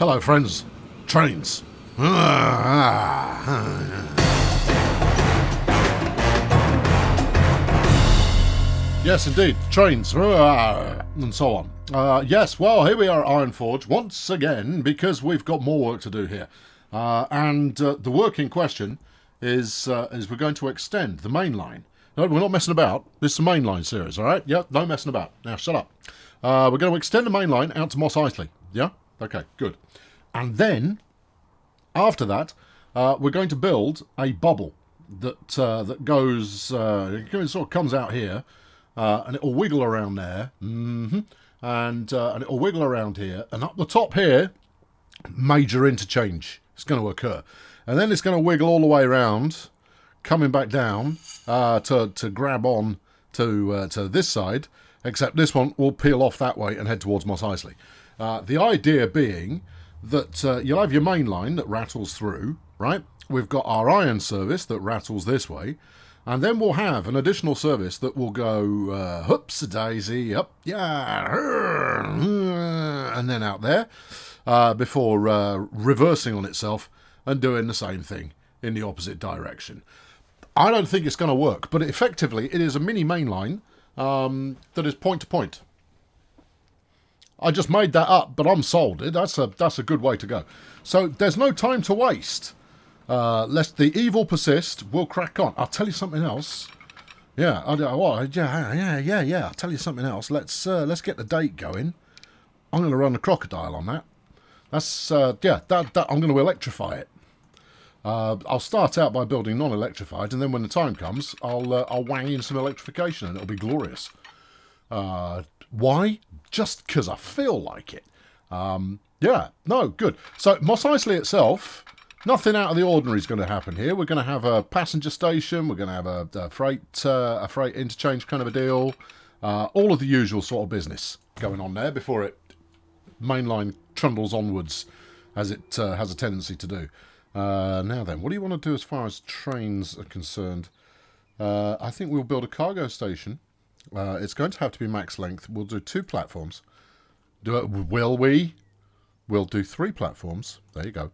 Hello, friends. Trains. Yes, indeed. Trains. And so on. Yes, well, here we are at Ironforge once again because we've got more work to do here. And the work in question is we're going to extend the Mainline. No, we're not messing about. This is a Mainline series, all right? Yep, no messing about. Now, shut up. We're going to extend the Mainline out to Mos Eisley. Yeah? Okay, good. And then, after that, we're going to build a bubble that goes, it sort of comes out here, and it'll wiggle around there, and it'll wiggle around here, and up the top here, major interchange is going to occur. And then it's going to wiggle all the way around, coming back down to grab on to this side, except this one will peel off that way and head towards Mos Eisley. The idea being that you'll have your main line that rattles through, right? We've got our iron service that rattles this way, and then we'll have an additional service that will go hoops-a-daisy, up, yeah, and then out there before reversing on itself and doing the same thing in the opposite direction. I don't think it's going to work, but effectively it is a mini main line that is point to point. I just made that up, but I'm sold. That's a good way to go. So there's no time to waste. Lest the evil persist, we'll crack on. I'll tell you something else. Yeah, I'll tell you something else. Let's get the date going. I'm going to run a crocodile on that. That's I'm going to electrify it. I'll start out by building non-electrified, and then when the time comes, I'll wang in some electrification, and it'll be glorious. Why? Just because I feel like it. Good. So Mos Eisley itself, nothing out of the ordinary is going to happen here. We're going to have a passenger station. We're going to have a freight interchange kind of a deal. All of the usual sort of business going on there before it mainline trundles onwards, as it has a tendency to do. Now then, what do you want to do as far as trains are concerned? I think we'll build a cargo station. It's going to have to be max length. We'll do 2 platforms. Will we? We'll do 3 platforms. There you go.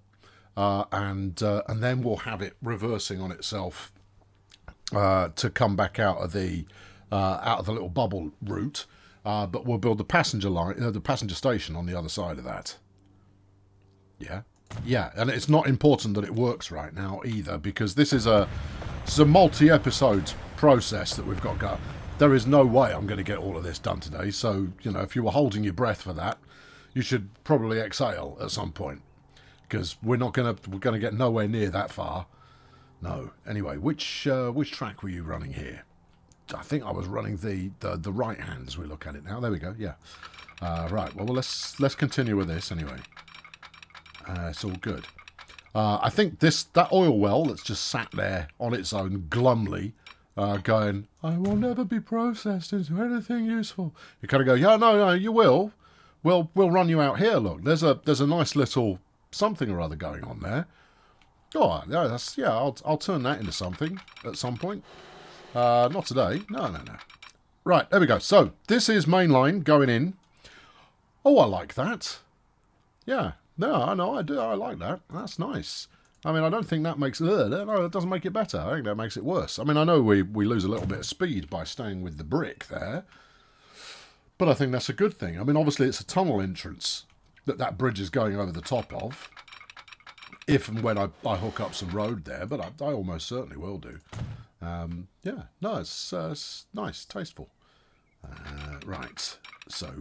And then we'll have it reversing on itself to come back out of the little bubble route. But we'll build the passenger line, the passenger station on the other side of that. Yeah, and it's not important that it works right now either, because this is a multi-episode process that we've got going. There is no way I'm going to get all of this done today, so, if you were holding your breath for that, you should probably exhale at some point, because we're going to get nowhere near that far. No. Anyway, which track were you running here? I think I was running the right hand as we look at it now. There we go. Yeah. Right. Well, let's continue with this anyway. It's all good. I think that oil well that's just sat there on its own glumly, going, I will never be processed into anything useful. You kind of go, yeah, no, you will. We'll run you out here. Look, there's a nice little something or other going on there. Oh, yeah, I'll turn that into something at some point. Not today. No. Right, there we go. So this is mainline going in. Oh, I like that. Yeah. No, I do. I like that. That's nice. I mean, I don't think that makes... No, it doesn't make it better. I think that makes it worse. I mean, I know we lose a little bit of speed by staying with the brick there, but I think that's a good thing. I mean, obviously, it's a tunnel entrance that bridge is going over the top of, if and when I hook up some road there, but I almost certainly will do. It's nice, tasteful. Right, so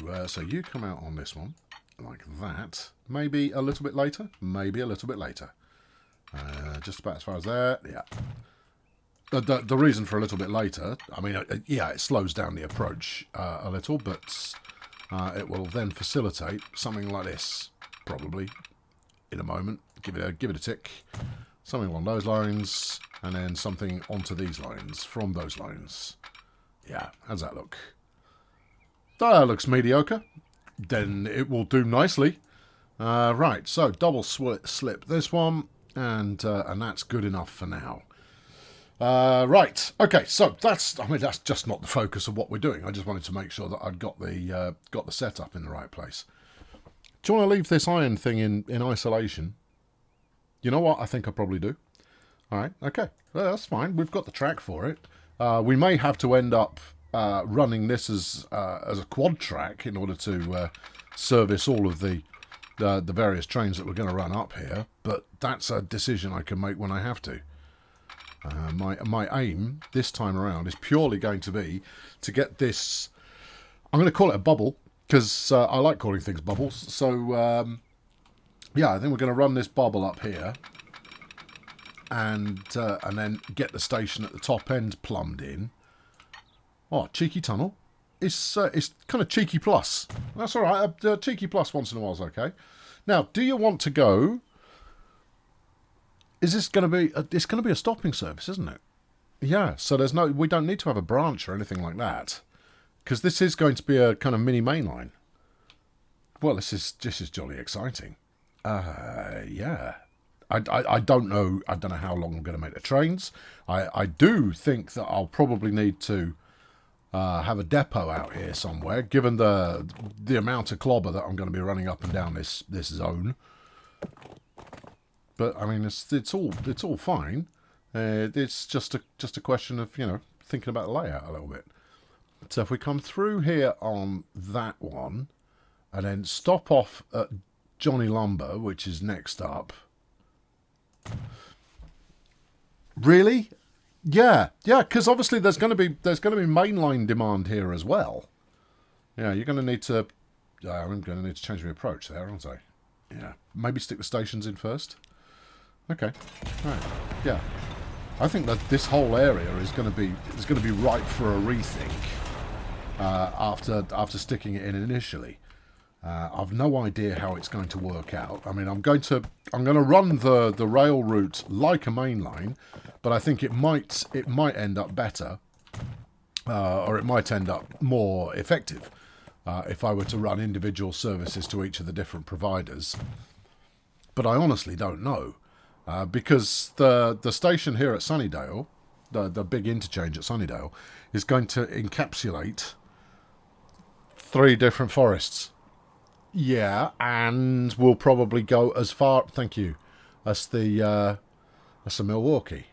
you come out on this one, like that. Maybe a little bit later. Just about as far as there. Yeah. The reason for a little bit later, I mean, it slows down the approach a little, but it will then facilitate something like this, probably, in a moment. Give it a tick. Something along those lines, and then something onto these lines, from those lines. Yeah, how's that look? That looks mediocre. Then it will do nicely. Right, so double slip this one, and that's good enough for now. Right, okay, so that's just not the focus of what we're doing. I just wanted to make sure that I'd got the setup in the right place. Do you want to leave this iron thing in isolation? You know what? I think I probably do. All right, okay. Well, that's fine. We've got the track for it. We may have to end up running this as a quad track in order to service all of the various trains that we're going to run up here, but that's a decision I can make when I have to. My aim this time around is purely going to be to get this... I'm going to call it a bubble, because I like calling things bubbles. So, yeah, I think we're going to run this bubble up here, and then get the station at the top end plumbed in. Oh, cheeky tunnel. It's kind of cheeky plus. That's all right. Cheeky plus once in a while is okay. Now, do you want to go... Is this going to be... it's going to be a stopping service, isn't it? Yeah, so there's no... We don't need to have a branch or anything like that. Because this is going to be a kind of mini mainline. Well, this is jolly exciting. Yeah. I don't know. I don't know how long I'm going to make the trains. I do think that I'll probably need to have a depot out here somewhere, given the amount of clobber that I'm going to be running up and down this zone. But I mean, it's all fine. It's just a question of, you know, thinking about the layout a little bit. So if we come through here on that one, and then stop off at Johnny Lumber, which is next up. Really? Yeah, because obviously there's going to be mainline demand here as well. Yeah, you're going to need to... I'm going to need to change my approach there, aren't I? Yeah, maybe stick the stations in first. Okay, right. Yeah, I think that this whole area is going to be ripe for a rethink after sticking it in initially. I've no idea how it's going to work out. I mean, I'm going to run the rail route like a main line, but I think it might end up better, or it might end up more effective if I were to run individual services to each of the different providers. But I honestly don't know, because the station here at Sunnydale, the big interchange at Sunnydale, is going to encapsulate 3 different forests. Yeah, and we'll probably go as far, thank you, as the Milwaukee.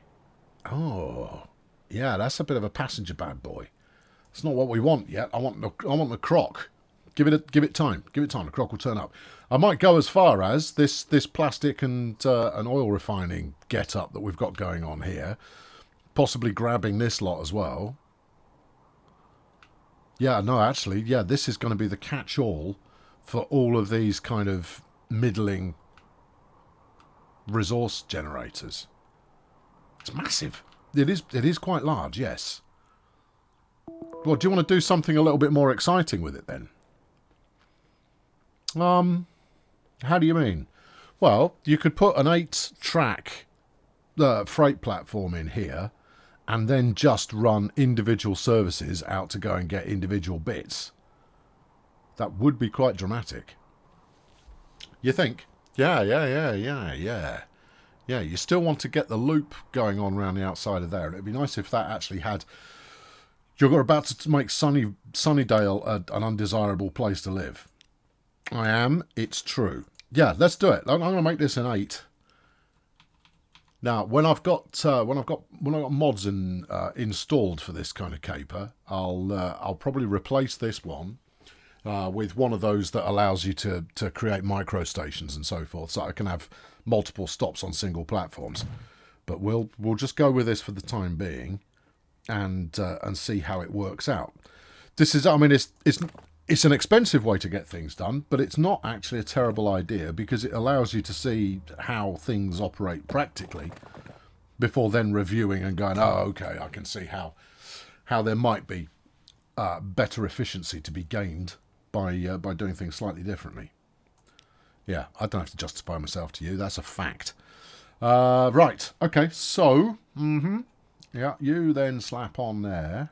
Oh, yeah, that's a bit of a passenger bad boy. It's not what we want yet. I want the croc. Give it time. Give it time. The croc will turn up. I might go as far as this plastic and an oil refining get up that we've got going on here, possibly grabbing this lot as well. Yeah, no, actually, yeah, this is going to be the catch-all for all of these kind of middling resource generators. It's massive. It is quite large, yes. Well, do you want to do something a little bit more exciting with it then? How do you mean? Well, you could put an 8-track freight platform in here and then just run individual services out to go and get individual bits. That would be quite dramatic. You think? Yeah. Yeah, you still want to get the loop going on around the outside of there. It'd be nice if that actually had... You're about to make Sunnydale an undesirable place to live. I am. It's true. Yeah, let's do it. I'm going to make this an 8. Now, when I've got mods installed for this kind of caper, I'll probably replace this one with one of those that allows you to create micro stations and so forth, so I can have multiple stops on single platforms. But we'll just go with this for the time being, and see how it works out. This is, I mean, it's an expensive way to get things done, but it's not actually a terrible idea because it allows you to see how things operate practically before then reviewing and going, oh, okay, I can see how there might be better efficiency to be gained by doing things slightly differently. Yeah, I don't have to justify myself to you. That's a fact. Right. Okay. So, yeah, you then slap on there.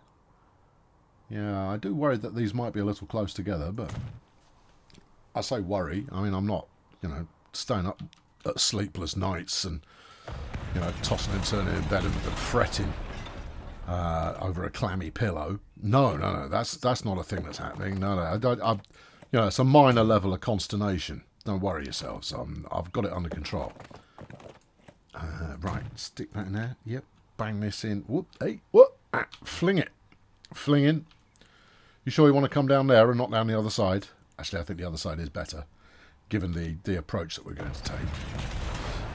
Yeah, I do worry that these might be a little close together, but I say worry. I mean, I'm not, staying up at sleepless nights and, tossing and turning in bed and fretting over a clammy pillow. No, that's not a thing that's happening. No, it's a minor level of consternation. Don't worry yourselves. I've got it under control. Right, stick that in there. Yep. Bang this in. Whoop. Hey. Whoop. Ah, fling it. Fling in. You sure you want to come down there and not down the other side? Actually, I think the other side is better, given the approach that we're going to take.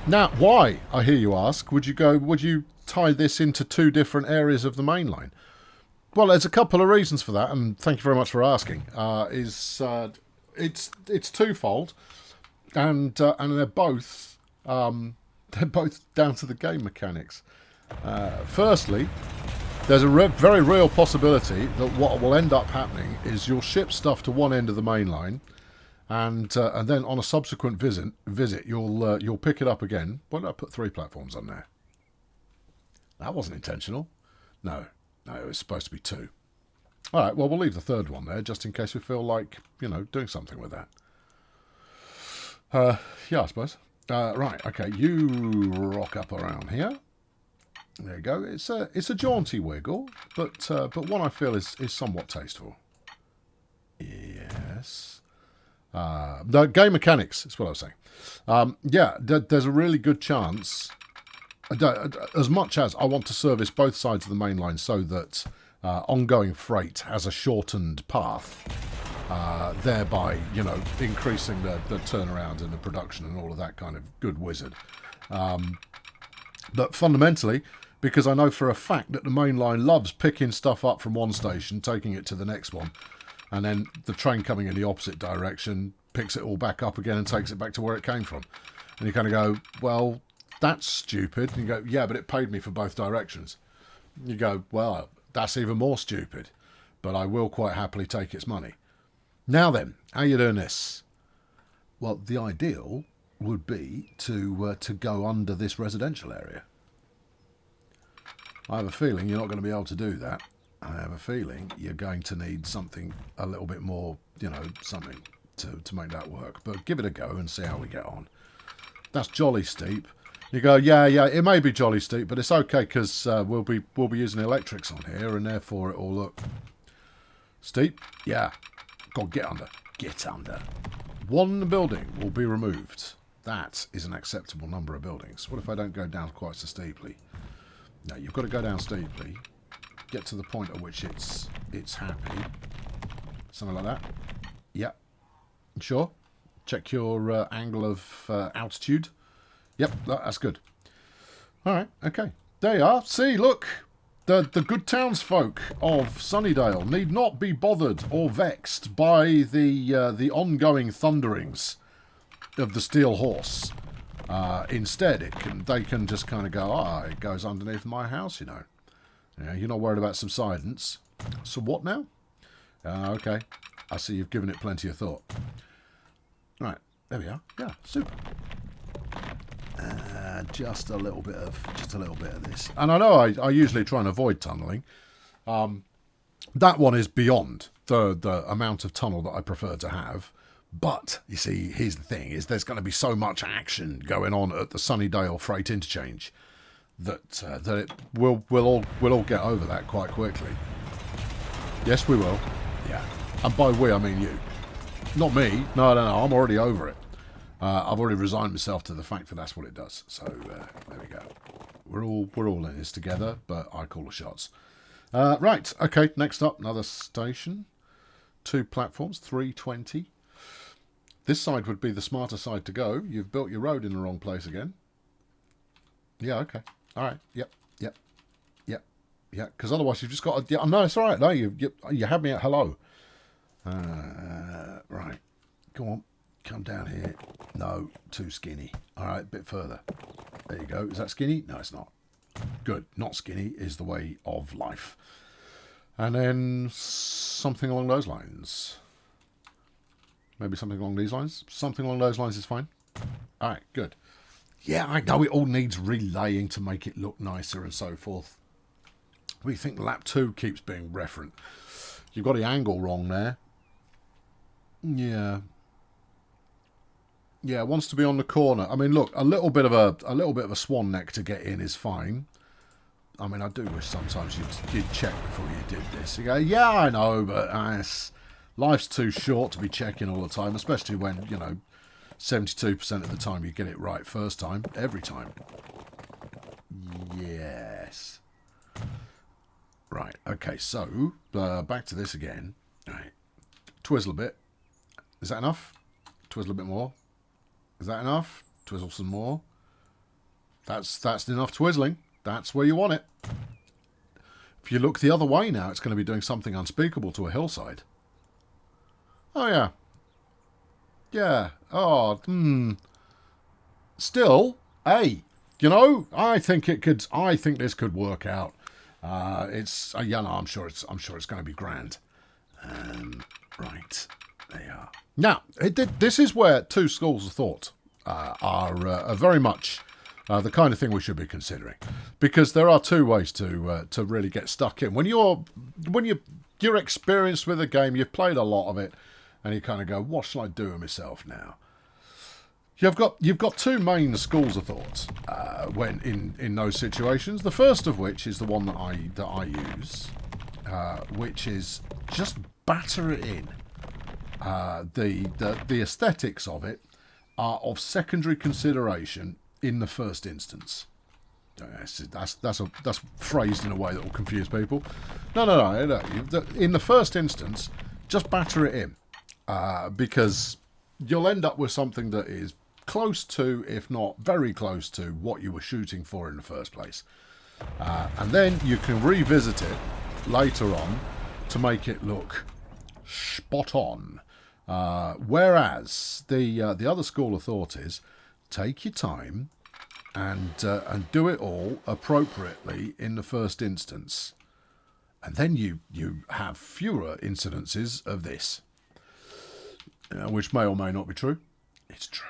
Now, why, I hear you ask, would you tie this into two different areas of the main line? Well, there's a couple of reasons for that, and thank you very much for asking. It's twofold, and they're both down to the game mechanics. Firstly, there's a very real possibility that what will end up happening is you'll ship stuff to one end of the main line, and then on a subsequent visit you'll pick it up again. Why did I put 3 platforms on there? That wasn't intentional. No, it was supposed to be 2. All right, well, we'll leave the 3rd one there just in case we feel like, doing something with that. Yeah, I suppose. Right, okay, you rock up around here. There you go. It's a jaunty wiggle, but one I feel is somewhat tasteful. Yes. The game mechanics is what I was saying. Yeah, there's a really good chance, as much as I want to service both sides of the main line so that ongoing freight has a shortened path, thereby, increasing the turnaround and the production and all of that kind of good wizard. But fundamentally, because I know for a fact that the main line loves picking stuff up from one station, taking it to the next one, and then the train coming in the opposite direction picks it all back up again and takes it back to where it came from. And you kind of go, well, that's stupid. And you go, yeah, but it paid me for both directions. You go, well, that's even more stupid, but I will quite happily take its money. Now then, how are you doing this? Well, the ideal would be to go under this residential area. I have a feeling you're not going to be able to do that. I have a feeling you're going to need something a little bit more, something to make that work. But give it a go and see how we get on. That's jolly steep. You go, yeah, it may be jolly steep, but it's okay because we'll be using electrics on here, and therefore it will look steep. Yeah, go on, get under. 1 building will be removed. That is an acceptable number of buildings. What if I don't go down quite so steeply? No, you've got to go down steeply. Get to the point at which it's happy. Something like that. Yep. Sure. Check your angle of altitude. Yep, that's good. All right, okay. There you are. See, look. The good townsfolk of Sunnydale need not be bothered or vexed by the ongoing thunderings of the steel horse. Instead, they can just kind of go, it goes underneath my house, Yeah, you're not worried about subsidence. So what now? Okay. I see you've given it plenty of thought. Right, there we are. Yeah, super. Just a little bit of this. And I know I usually try and avoid tunnelling. That one is beyond the amount of tunnel that I prefer to have. But, you see, here's the thing, is there's going to be so much action going on at the Sunnydale freight interchange that we'll all get over that quite quickly. Yes, we will. Yeah. And by we, I mean you. Not me. No, I'm already over it. I've already resigned myself to the fact that that's what it does. So, there we go. We're all in this together, but I call the shots. Right, okay, next up, another station. 2 platforms, 320. This side would be the smarter side to go. You've built your road in the wrong place again. Yeah, okay. All right. Yep. Because otherwise you've just got to... Yeah, no, it's all right. No, you had me at hello. Right. Go on. Come down here. No, too skinny. All right, a bit further. There you go. Is that skinny? No, it's not. Good. Not skinny is the way of life. And then something along those lines. Maybe something along these lines. Something along those lines is fine. All right, good. Yeah, I know it all needs relaying to make it look nicer and so forth. We think lap 2 keeps being referent. You've got the angle wrong there. Yeah. Yeah, it wants to be on the corner. I mean, look, a little bit of a swan neck to get in is fine. I mean, I do wish sometimes you'd check before you did this. You go, yeah, I know, but life's too short to be checking all the time, especially when, 72% of the time you get it right first time, every time. Yes. Right, okay, so back to this again. Right. Twizzle a bit. Is that enough? Twizzle a bit more. Is that enough? Twizzle some more. That's enough twizzling. That's where you want it. If you look the other way now, it's going to be doing something unspeakable to a hillside. Oh, yeah. Yeah. Oh, Still, hey, you know, I think this could work out. It's, yeah, no, I'm sure it's going to be grand. Right. There you are. Now, this is where two schools of thought are very much the kind of thing we should be considering, because there are two ways to really get stuck in. When you're experienced with a game, you've played a lot of it, and you kind of go, what shall I do with myself now? You've got two main schools of thought when in those situations. The first of which is the one that I use, which is just batter it in. The aesthetics of it are of secondary consideration in the first instance. That's phrased in a way that will confuse people. No. In the first instance, just batter it in, because you'll end up with something that is close to, if not very close to, what you were shooting for in the first place. And then you can revisit it later on to make it look spot on. Whereas the other school of thought is take your time and do it all appropriately in the first instance, and then you have fewer incidences of this, which may or may not be true. It's true.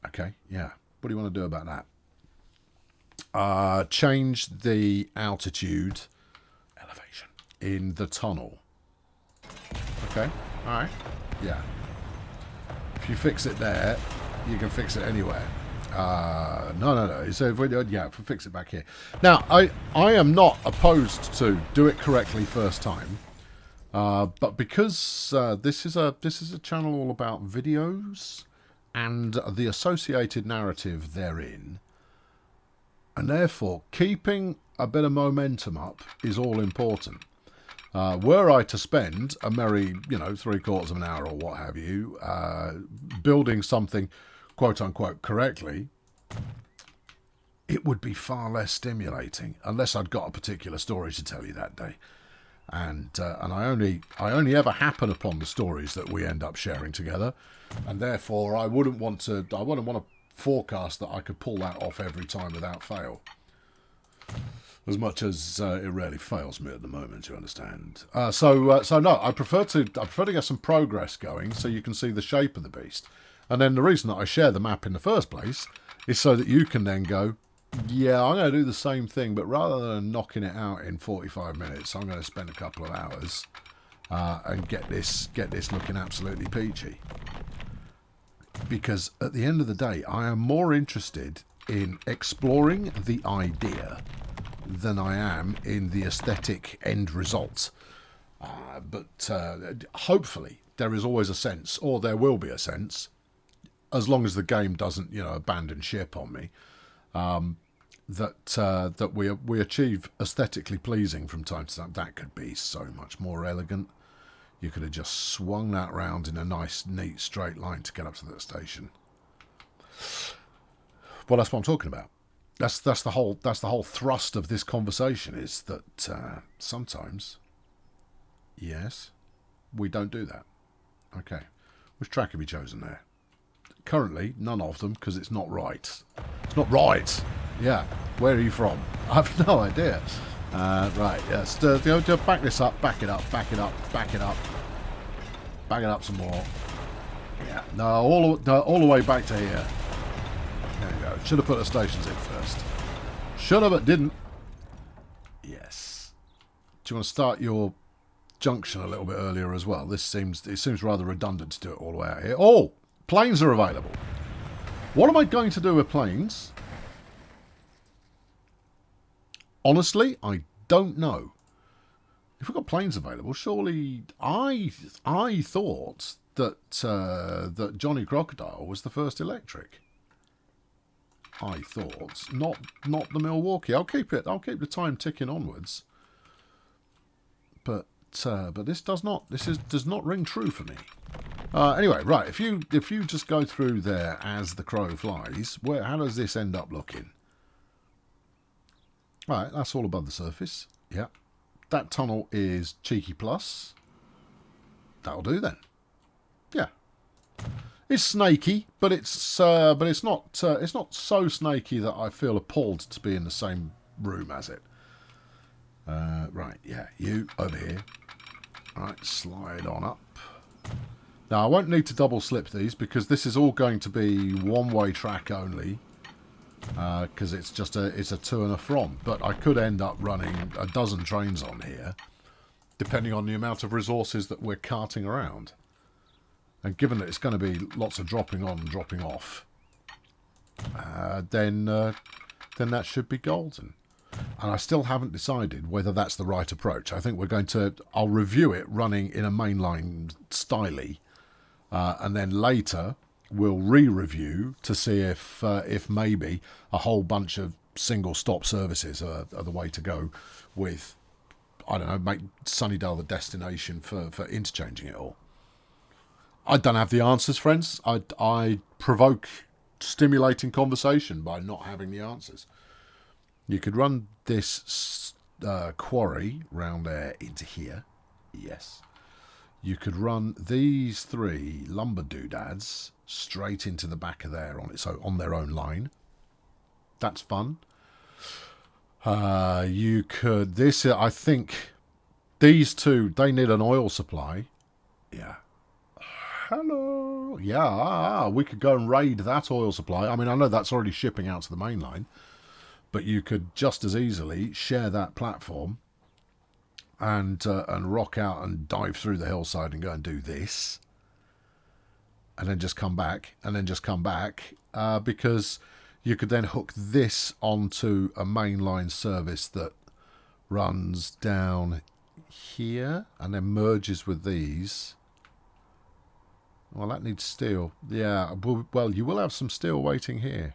Okay, yeah. What do you want to do about that? Change the elevation in the tunnel. Okay, all right. Yeah. If you fix it there, you can fix it anywhere. No. So if we fix it back here. Now, I am not opposed to do it correctly first time, but because this is a channel all about videos and the associated narrative therein, and therefore keeping a bit of momentum up is all important. Were I to spend a merry, 3/4 of an hour or what have you, building something quote unquote correctly, it would be far less stimulating unless I'd got a particular story to tell you that day. And I only ever happen upon the stories that we end up sharing together, and therefore I wouldn't want to forecast that I could pull that off every time without fail. As much as it rarely fails me at the moment, you understand. So no, I prefer to get some progress going so you can see the shape of the beast. And then the reason that I share the map in the first place is so that you can then go, yeah, I'm going to do the same thing, but rather than knocking it out in 45 minutes, I'm going to spend a couple of hours and get this looking absolutely peachy. Because at the end of the day, I am more interested in exploring the idea than I am in the aesthetic end result. But hopefully there is always a sense, or there will be a sense, as long as the game doesn't, abandon ship on me, that we achieve aesthetically pleasing from time to time. That could be so much more elegant. You could have just swung that round in a nice, neat, straight line to get up to that station. Well, that's what I'm talking about. That's the whole thrust of this conversation, is that sometimes, yes, we don't do that. Okay, which track have you chosen there? Currently, none of them, because it's not right. It's not right. Yeah, where are you from? I have no idea. Right, yes. Back this up. Back it up. Back it up. Back it up. Back it up some more. Yeah. No, all the way back to here. There you go. Should have put the stations in first. Should have, but didn't. Yes. Do you want to start your junction a little bit earlier as well? It seems rather redundant to do it all the way out here. Oh, planes are available. What am I going to do with planes? Honestly, I don't know. If we've got planes available, surely I thought that Johnny Crocodile was the first electric. I thought, not the Milwaukee. I'll keep the time ticking onwards. But this does not ring true for me. Anyway, right. If you just go through there as the crow flies, how does this end up looking? Right, that's all above the surface. Yeah, that tunnel is cheeky plus. That'll do then. Yeah. It's snaky, but it's not so snaky that I feel appalled to be in the same room as it. Right, yeah, you over here. Right, slide on up. Now I won't need to double slip these because this is all going to be one-way track only. Because it's a to and a from. But I could end up running a dozen trains on here, depending on the amount of resources that we're carting around. And given that it's going to be lots of dropping on and dropping off, then that should be golden. And I still haven't decided whether that's the right approach. I think I'll review it running in a mainline styly, and then later we'll re-review to see if maybe a whole bunch of single stop services are the way to go with, I don't know, make Sunnydale the destination for interchanging it all. I don't have the answers, friends. I provoke stimulating conversation by not having the answers. You could run this quarry round there into here. Yes. You could run these 3 lumber doodads straight into the back of there on their own line. That's fun. You could I think these 2, they need an oil supply. Yeah. Hello. Yeah, we could go and raid that oil supply. I mean, I know that's already shipping out to the main line, but you could just as easily share that platform and rock out and dive through the hillside and go and do this, and then just come back, because you could then hook this onto a mainline service that runs down here and then merges with these. Well, that needs steel. Yeah, well, you will have some steel waiting here.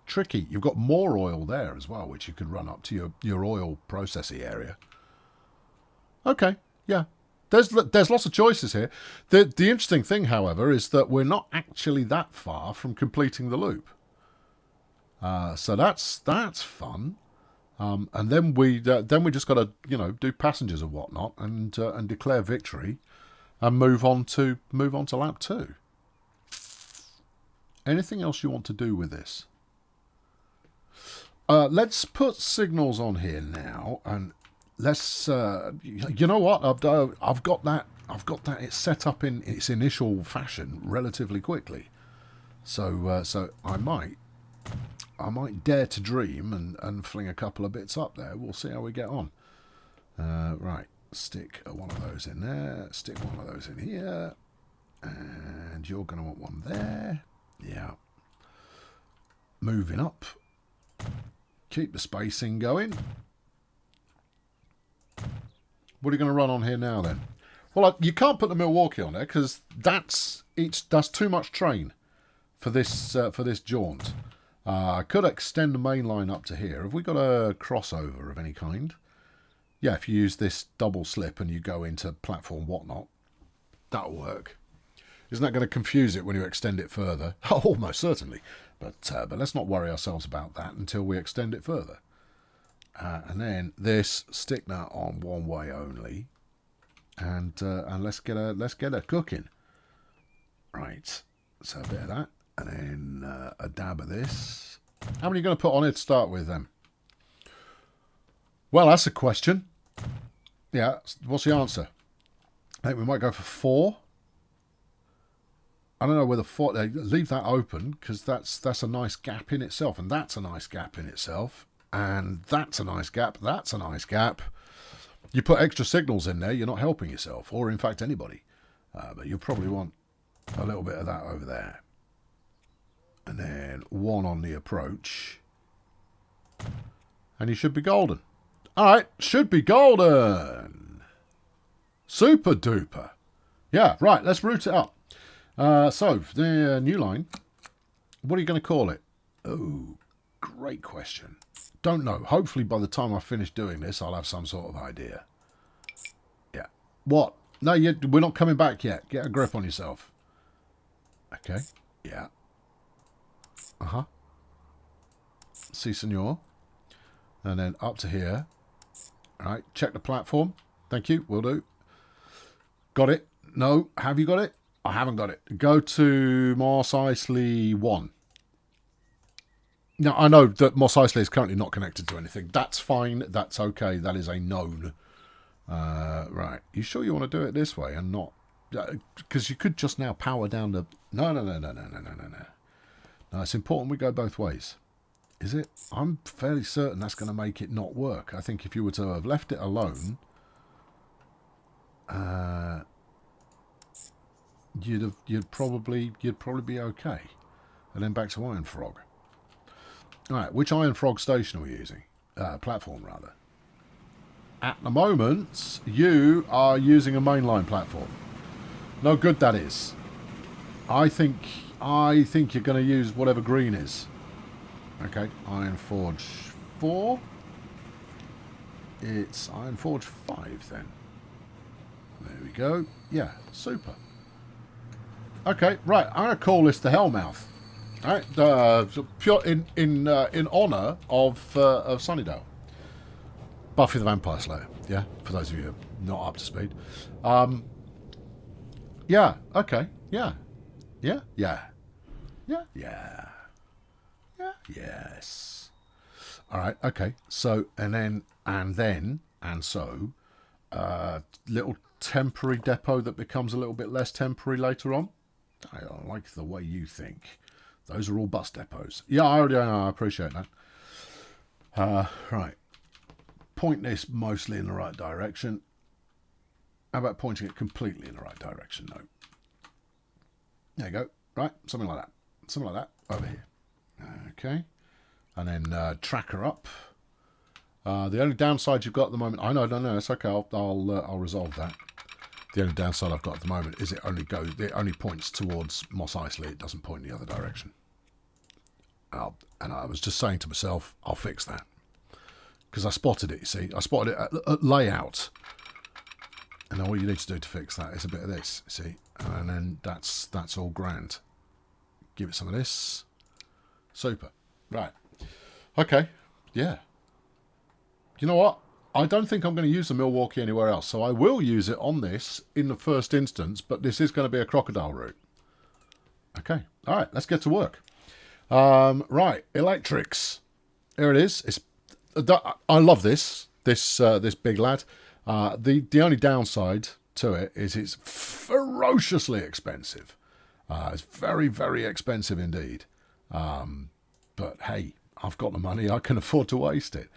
Tricky. You've got more oil there as well, which you could run up to your oil processing area. Okay, yeah. There's lots of choices here. The interesting thing, however, is that we're not actually that far from completing the loop. So that's fun. And then we just got to do passengers and whatnot and declare victory. And move on to lap 2. Anything else you want to do with this? Let's put signals on here now, and let's. You know what? I've got that. It's set up in its initial fashion relatively quickly. So I might dare to dream and fling a couple of bits up there. We'll see how we get on. Right. Stick one of those in there, stick one of those in here, and you're going to want one there. Yeah. Moving up. Keep the spacing going. What are you going to run on here now then? Well, you can't put the Milwaukee on there because that's too much train for this jaunt. I could extend the main line up to here. Have we got a crossover of any kind? Yeah, if you use this double slip and you go into platform whatnot, that'll work. Isn't that going to confuse it when you extend it further? Oh, most certainly. But let's not worry ourselves about that until we extend it further. And then this, stick that on one way only, and let's get a cooking. Right. So a bit of that, and then a dab of this. How many are you going to put on it to start with then? Well, that's a question. Yeah, what's the answer? I think we might go for 4. I don't know whether 4. Leave that open because that's a nice gap in itself, and that's a nice gap in itself, and that's a nice gap. That's a nice gap. You put extra signals in there, you're not helping yourself, or in fact anybody. But you'll probably want a little bit of that over there, and then 1 on the approach, and you should be golden. All right, should be golden. Super duper. Yeah, right, let's route it up. So, the new line, what are you going to call it? Oh, great question. Don't know. Hopefully by the time I finish doing this, I'll have some sort of idea. Yeah. What? No, we're not coming back yet. Get a grip on yourself. Okay. Yeah. Uh-huh. Si, senor. And then up to here. All right. Check the platform. Thank you. Will do. Got it? No. Have you got it? I haven't got it. Go to Mos Eisley 1. Now, I know that Mos Eisley is currently not connected to anything. That's fine. That's okay. That is a known. Right. You sure you want to do it this way and not... Because you could just now power down the... No. No, it's important we go both ways. Is it? I'm fairly certain that's going to make it not work. I think if you were to have left it alone... You'd probably be okay. And then back to Iron Frog. Alright, which Iron Frog station are we using? Platform, rather. At the moment, you are using a mainline platform. No good that is. I think you're going to use whatever green is. Okay, Iron Forge 4. It's Iron Forge 5 then. There we go. Yeah, super. Okay, right. I'm going to call this the Hellmouth. All right, pure in honour of Sunnydale, Buffy the Vampire Slayer. Yeah, for those of you who are not up to speed. Yeah. Okay. Yeah. Yeah. Yeah. Yeah. Yeah. Yeah. Yes. All right. Okay. So and so, little temporary depot that becomes a little bit less temporary later on. I like the way you think. Those are all bus depots. Yeah, I appreciate that. Right. Point this mostly in the right direction. How about pointing it completely in the right direction? No. There you go. Right. Something like that. Something like that. Over here. Okay. And then tracker up. The only downside you've got at the moment... No, it's okay. I'll resolve that. The only downside I've got at the moment is it only points towards Mos Eisley. It doesn't point in the other direction. And I was just saying to myself, I'll fix that. Because I spotted it, you see. I spotted it at layout. And all you need to do to fix that is a bit of this, you see. And then that's all grand. Give it some of this. Super. Right. Okay. Yeah. You know what? I don't think I'm going to use the Milwaukee anywhere else, so I will use it on this in the first instance, but this is going to be a crocodile route. Okay, all right, let's get to work. Right, electrics. Here it is. I love this big lad. The only downside to it is it's ferociously expensive. It's very, very expensive indeed. But hey, I've got the money. I can afford to waste it.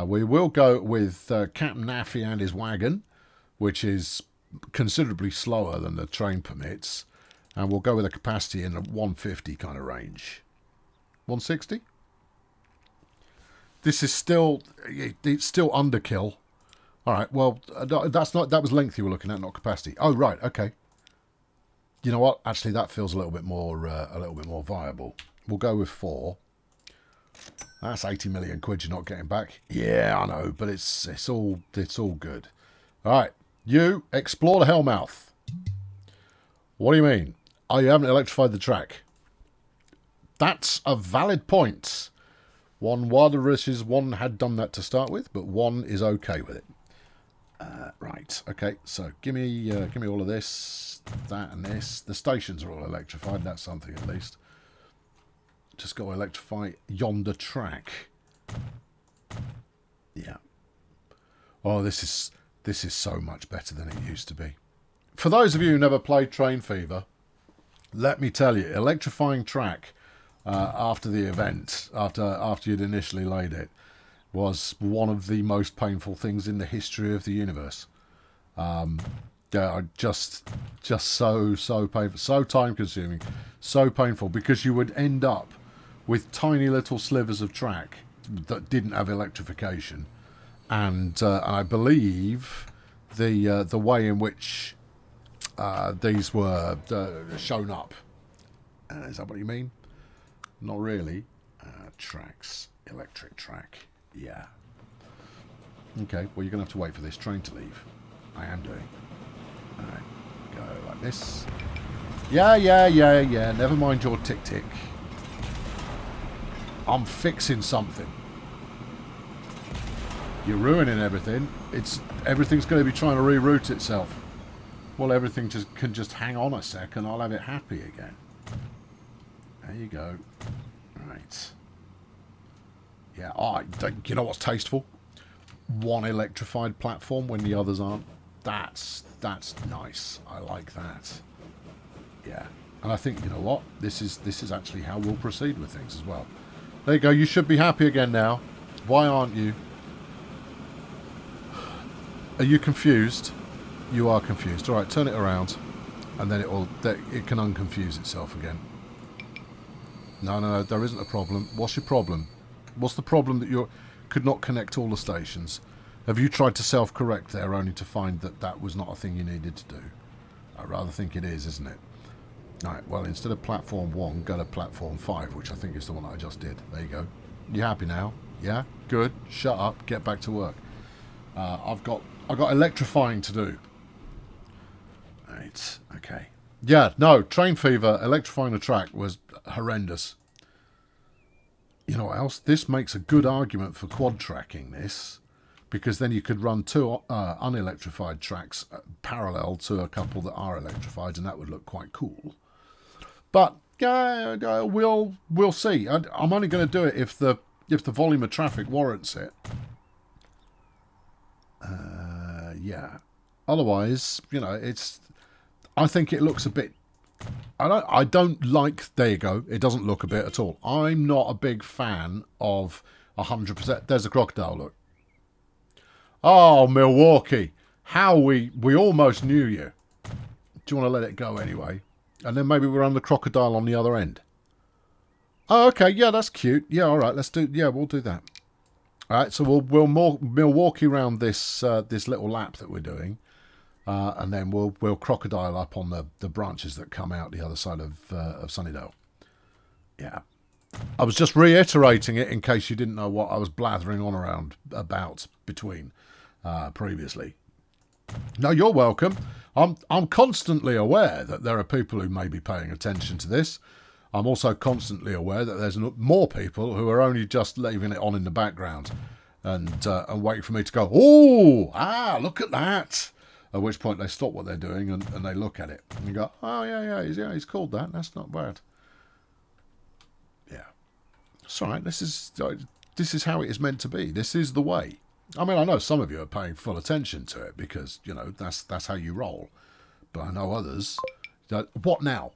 We will go with Captain Naffy and his wagon, which is considerably slower than the train permits. And we'll go with a capacity in the 150 kind of range. 160? This is still... It's still underkill. Alright, well, that was length you were looking at, not capacity. Oh, right, okay. You know what? Actually, that feels a little bit more viable. We'll go with 4. That's 80 million quid you're not getting back. Yeah, I know, but it's all good. All right, you explore the Hellmouth. What do you mean? Oh, you haven't electrified the track. That's a valid point. One wishes one had done that to start with, but one is okay with it. Right. Okay. So give me all of this, that, and this. The stations are all electrified. That's something at least. Just got to electrify yonder track. Yeah. Oh, this is so much better than it used to be. For those of you who never played Train Fever, let me tell you, electrifying track after the event, after you'd initially laid it, was one of the most painful things in the history of the universe. Yeah, just so painful, so time consuming, so painful, because you would end up with tiny little slivers of track that didn't have electrification, and I believe the way in which these were shown up. Is that what you mean? Not really. Tracks. Electric track. Yeah. Okay, well, you're going to have to wait for this train to leave. I am doing. Alright, go like this. Yeah. Never mind your tick-tick. I'm fixing something. You're ruining everything. Everything's going to be trying to reroute itself. Well, everything can just hang on a sec and I'll have it happy again. There you go. Right. Yeah, you know what's tasteful? One electrified platform when the others aren't. That's nice. I like that. Yeah. And I think, you know what? This is actually how we'll proceed with things as well. There you go. You should be happy again now. Why aren't you? Are you confused? You are confused. All right, turn it around, and then it can unconfuse itself again. No, there isn't a problem. What's your problem? What's the problem that you could not connect all the stations? Have you tried to self-correct there only to find that was not a thing you needed to do? I rather think it is, isn't it? All right, well, instead of platform 1, go to platform 5, which I think is the one I just did. There you go. You happy now? Yeah? Good. Shut up. Get back to work. I've got electrifying to do. Right. Okay. Yeah, no, train fever, electrifying the track was horrendous. You know what else? This makes a good argument for quad tracking this, because then you could run 2 unelectrified tracks parallel to a couple that are electrified, and that would look quite cool. But we'll see. I'm only going to do it if the volume of traffic warrants it. Yeah. Otherwise, you know, I think it looks a bit. I don't like. There you go. It doesn't look a bit at all. I'm not a big fan of 100%. There's a crocodile. Look. Oh, Milwaukee! How we almost knew you. Do you want to let it go anyway? And then maybe we'll run the crocodile on the other end. Oh, okay. Yeah, that's cute. Yeah, all right. Let's do. Yeah, we'll do that. All right. So we'll Milwaukee round this little lap that we're doing. And then we'll crocodile up on the branches that come out the other side of Sunnydale. Yeah. I was just reiterating it in case you didn't know what I was blathering on around about between previously. No, you're welcome. I'm constantly aware that there are people who may be paying attention to this. I'm also constantly aware that there's more people who are only just leaving it on in the background and waiting for me to go, look at that. At which point they stop what they're doing and they look at it and go, oh yeah, he's called that. That's not bad. Yeah, it's all right. This is how it is meant to be. This is the way. I mean, I know some of you are paying full attention to it because you know that's how you roll. But I know others. What now?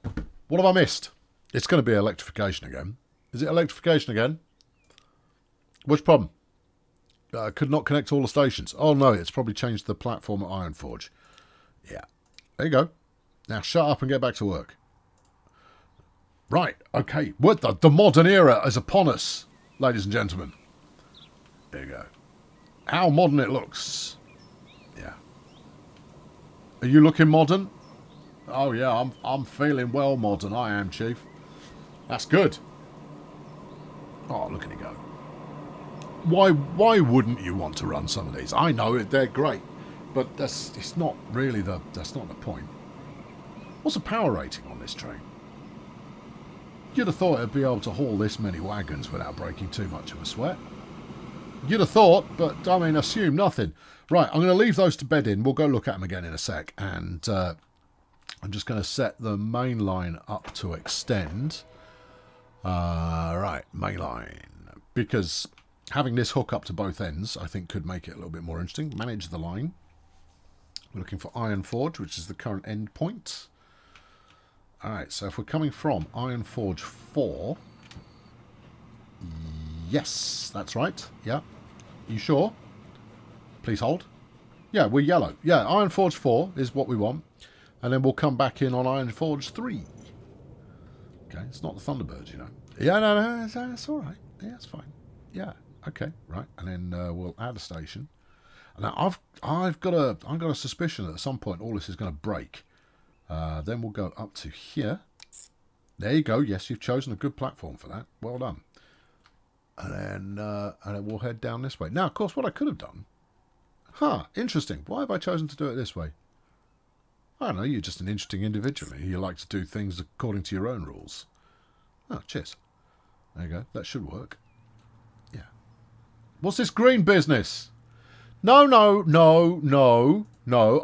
What have I missed? It's going to be electrification again. Is it electrification again? Which problem? Could not connect all the stations. Oh no, it's probably changed the platform at Ironforge. Yeah. There you go. Now shut up and get back to work. Right, okay. What the modern era is upon us, ladies and gentlemen. There you go. How modern it looks. Yeah. Are you looking modern? Oh yeah, I'm feeling well modern. I am, Chief. That's good. Oh, look at it go. Why wouldn't you want to run some of these? I know they're great, but it's not really that's not the point. What's the power rating on this train? You'd have thought it'd be able to haul this many wagons without breaking too much of a sweat. You'd have thought, but I mean, assume nothing. Right, I'm going to leave those to bed in. We'll go look at them again in a sec, and I'm just going to set the main line up to extend. Right, main line, because having this hook up to both ends, I think, could make it a little bit more interesting. Manage the line. We're looking for Ironforge, which is the current end point. Alright, so if we're coming from Ironforge 4... Yes, that's right. Yeah. You sure? Please hold. Yeah, we're yellow. Yeah, Ironforge 4 is what we want. And then we'll come back in on Ironforge 3. Okay, it's not the Thunderbirds, you know. Yeah, no, that's all right. Yeah, it's fine. Yeah. Okay, right, and then we'll add a station. Now I've got a suspicion that at some point all this is going to break, Then we'll go up to here. There you go. Yes, you've chosen a good platform for that. Well done. And then we'll head down this way. Now, of course, what I could have done... interesting. Why have I chosen to do it this way? I don't know, you're just an interesting individual. You like to do things according to your own rules. Oh, cheers. There you go. That should work. Yeah. What's this green business? No.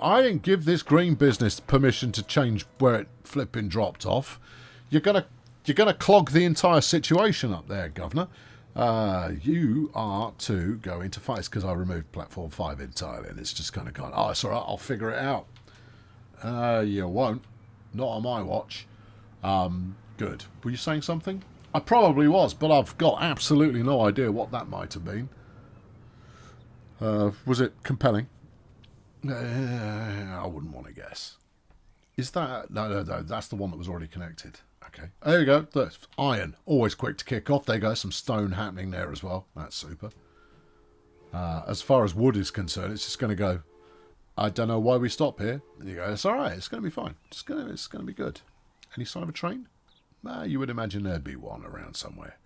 I didn't give this green business permission to change where it flipping dropped off. You're gonna clog the entire situation up there, Governor. You are to go into fights because I removed platform 5 entirely, and it's just kind of gone. Oh, it's all right. I'll figure it out. You won't. Not on my watch. Good. Were you saying something? I probably was, but I've got absolutely no idea what that might have been. Was it compelling? I wouldn't want to guess. Is that... No, that's the one that was already connected. Okay. There you go. That's iron. Always quick to kick off. There you go. Some stone happening there as well. That's super. As far as wood is concerned, it's just going to go... I don't know why we stop here. And you go, it's all right. It's going to be fine. It's going to be good. Any sign of a train? You would imagine there'd be one around somewhere.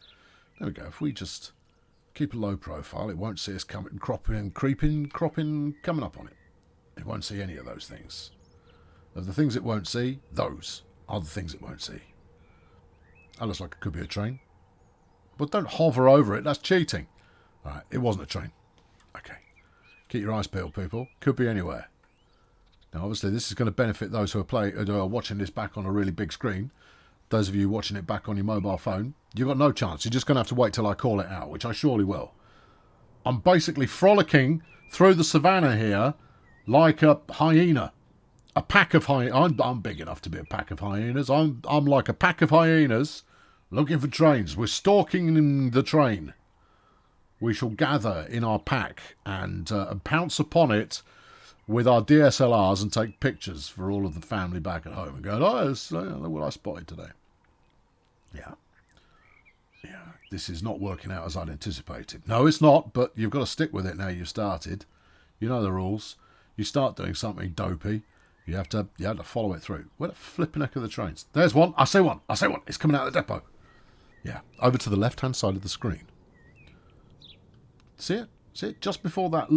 There we go. If we just keep a low profile, it won't see us coming, cropping, coming up on it. It won't see any of those things. Of the things it won't see, those are the things it won't see. That looks like it could be a train. But don't hover over it. That's cheating. All right. It wasn't a train. Okay. Keep your eyes peeled, people. Could be anywhere. Now, obviously, this is going to benefit those who are watching this back on a really big screen. Those of you watching it back on your mobile phone, you've got no chance. You're just going to have to wait till I call it out, which I surely will. I'm basically frolicking through the savannah here like a hyena. A pack of hyenas. I'm big enough to be a pack of hyenas. I'm like a pack of hyenas looking for trains. We're stalking the train. We shall gather in our pack and pounce upon it with our DSLRs and take pictures for all of the family back at home and go, look what I spotted today. Yeah. This is not working out as I'd anticipated. No, it's not, but you've got to stick with it now you've started. You know the rules. You start doing something dopey, you have to follow it through. Where the flipping heck are the trains? There's one. I say one. It's coming out of the depot. Yeah, over to the left-hand side of the screen. See it? Just before that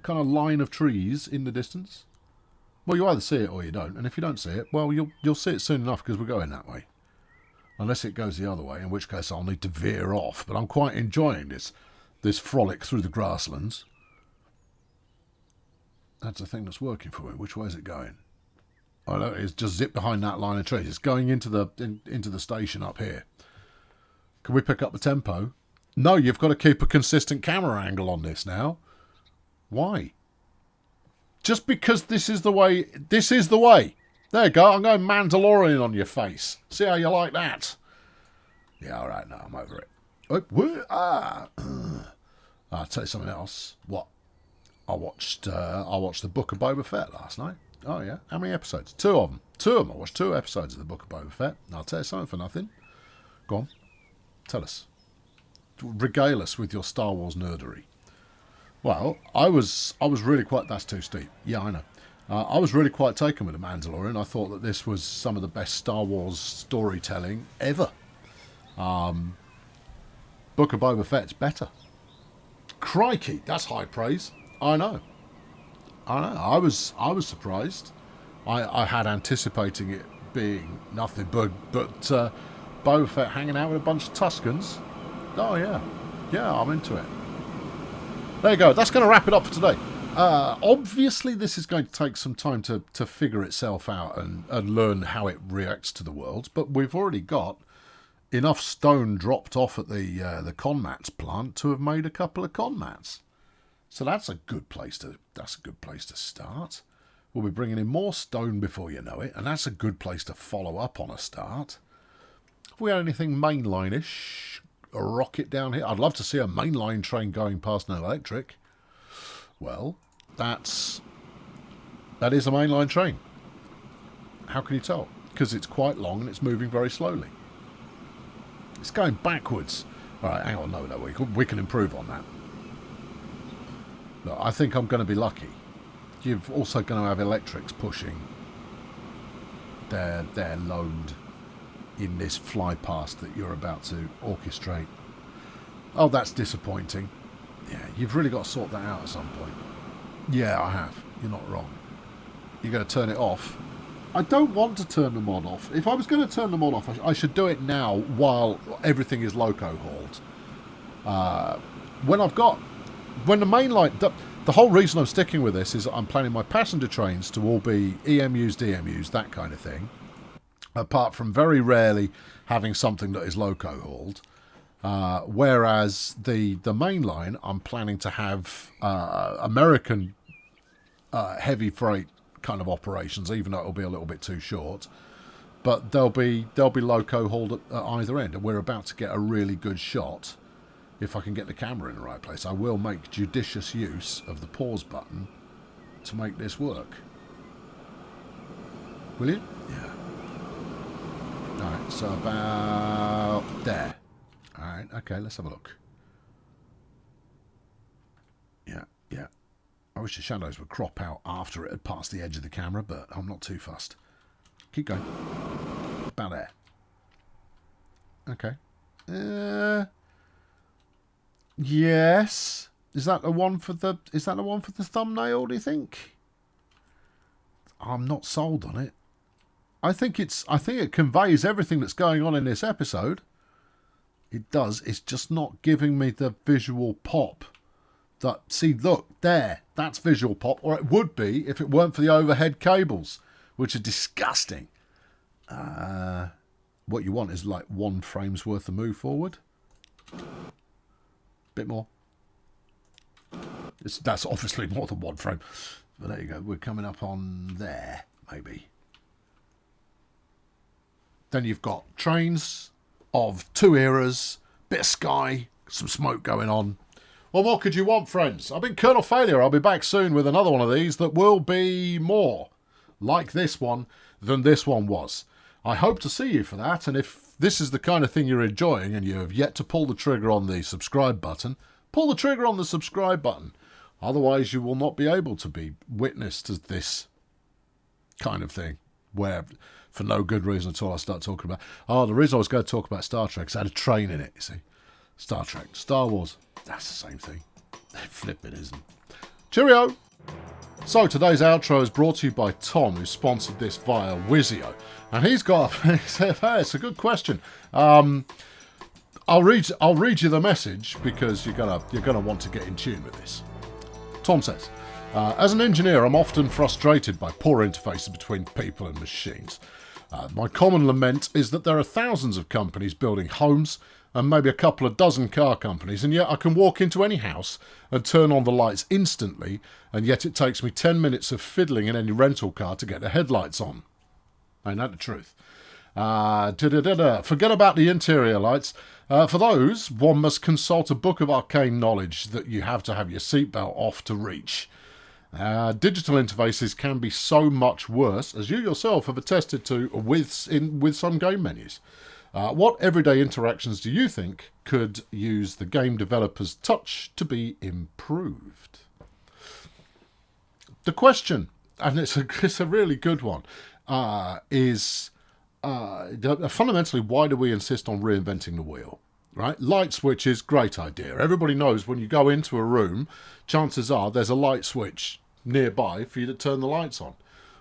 kind of line of trees in the distance? Well, you either see it or you don't. And if you don't see it, well, you'll see it soon enough because we're going that way. Unless it goes the other way, in which case I'll need to veer off. But I'm quite enjoying this frolic through the grasslands. That's the thing that's working for me. Which way is it going? Oh, no, it's just zip behind that line of trees. It's going into the station up here. Can we pick up the tempo? No, you've got to keep a consistent camera angle on this now. Why? Just because this is the way. This is the way. There you go. I'm going Mandalorian on your face. See how you like that? Yeah, all right. Now I'm over it. I'll tell you something else. What? I watched the Book of Boba Fett last night. Oh yeah. How many episodes? 2 of them. I watched 2 episodes of the Book of Boba Fett. And I'll tell you something for nothing. Go on. Tell us. Regale us with your Star Wars nerdery. Well, I was really quite... That's too steep. Yeah, I know. I was really quite taken with The Mandalorian. I thought that this was some of the best Star Wars storytelling ever. Book of Boba Fett's better. Crikey, that's high praise. I know. I was surprised. I had anticipating it being nothing but Boba Fett hanging out with a bunch of Tuskens. Oh yeah, I'm into it. There you go. That's going to wrap it up for today. Obviously, this is going to take some time to figure itself out and learn how it reacts to the world. But we've already got enough stone dropped off at the Conmats plant to have made a couple of Conmats. So that's a good place to start. We'll be bringing in more stone before you know it, and that's a good place to follow up on a start. Have we had anything mainline-ish? A rocket down here? I'd love to see a mainline train going past an electric. Well, that is a mainline train. How can you tell? Because it's quite long and it's moving very slowly. It's going backwards. All right, hang on. No, we can improve on that. Look, I think I'm going to be lucky. You're also going to have electrics pushing their load in this fly past that you're about to orchestrate. Oh, that's disappointing. Yeah, you've really got to sort that out at some point. Yeah, I have. You're not wrong. You're going to turn it off. I don't want to turn the mod off. If I was going to turn the mod off, I should do it now while everything is loco hauled. When the mainline... The whole reason I'm sticking with this is I'm planning my passenger trains to all be EMUs, DMUs, that kind of thing. Apart from very rarely having something that is loco hauled. Whereas the main line, I'm planning to have American heavy freight kind of operations, even though it'll be a little bit too short. But they'll be loco hauled at either end, and we're about to get a really good shot. If I can get the camera in the right place, I will make judicious use of the pause button to make this work. Will you? Yeah. Alright, so about there. Alright, okay, let's have a look. Yeah. I wish the shadows would crop out after it had passed the edge of the camera, but I'm not too fussed. Keep going. About there. Okay. Yes. Is that the one for the thumbnail, do you think? I'm not sold on it. I think it conveys everything that's going on in this episode. It does. It's just not giving me the visual pop. See, look, there. That's visual pop. Or it would be if it weren't for the overhead cables, which are disgusting. What you want is like 1 frame's worth of move forward. Bit more. That's obviously more than 1 frame. But there you go. We're coming up on there, maybe. Then you've got trains of 2 eras, bit of sky, some smoke going on. Well, what could you want, friends? I've been Colonel Failure. I'll be back soon with another one of these that will be more like this one than this one was. I hope to see you for that, and if this is the kind of thing you're enjoying and you have yet to pull the trigger on the subscribe button, pull the trigger on the subscribe button. Otherwise, you will not be able to be witness to this kind of thing where, for no good reason at all, I start talking about... Oh, the reason I was going to talk about Star Trek is I had a train in it, you see. Star Trek, Star Wars, that's the same thing. Flip it, isn't it? Cheerio! So, today's outro is brought to you by Tom, who sponsored this via Wizio. And he's got... He said, hey, it's a good question. I'll read you the message because you're gonna want to get in tune with this. Tom says, as an engineer, I'm often frustrated by poor interfaces between people and machines. My common lament is that there are thousands of companies building homes and maybe a couple of dozen car companies, and yet I can walk into any house and turn on the lights instantly, and yet it takes me 10 minutes of fiddling in any rental car to get the headlights on. Ain't that the truth? Forget about the interior lights. For those, one must consult a book of arcane knowledge that you have to have your seatbelt off to reach. Digital interfaces can be so much worse, as you yourself have attested to with some game menus. What everyday interactions do you think could use the game developer's touch to be improved? The question, and it's a really good one, is fundamentally, why do we insist on reinventing the wheel? Right? Light switches, great idea. Everybody knows when you go into a room, chances are there's a light switch nearby for you to turn the lights on.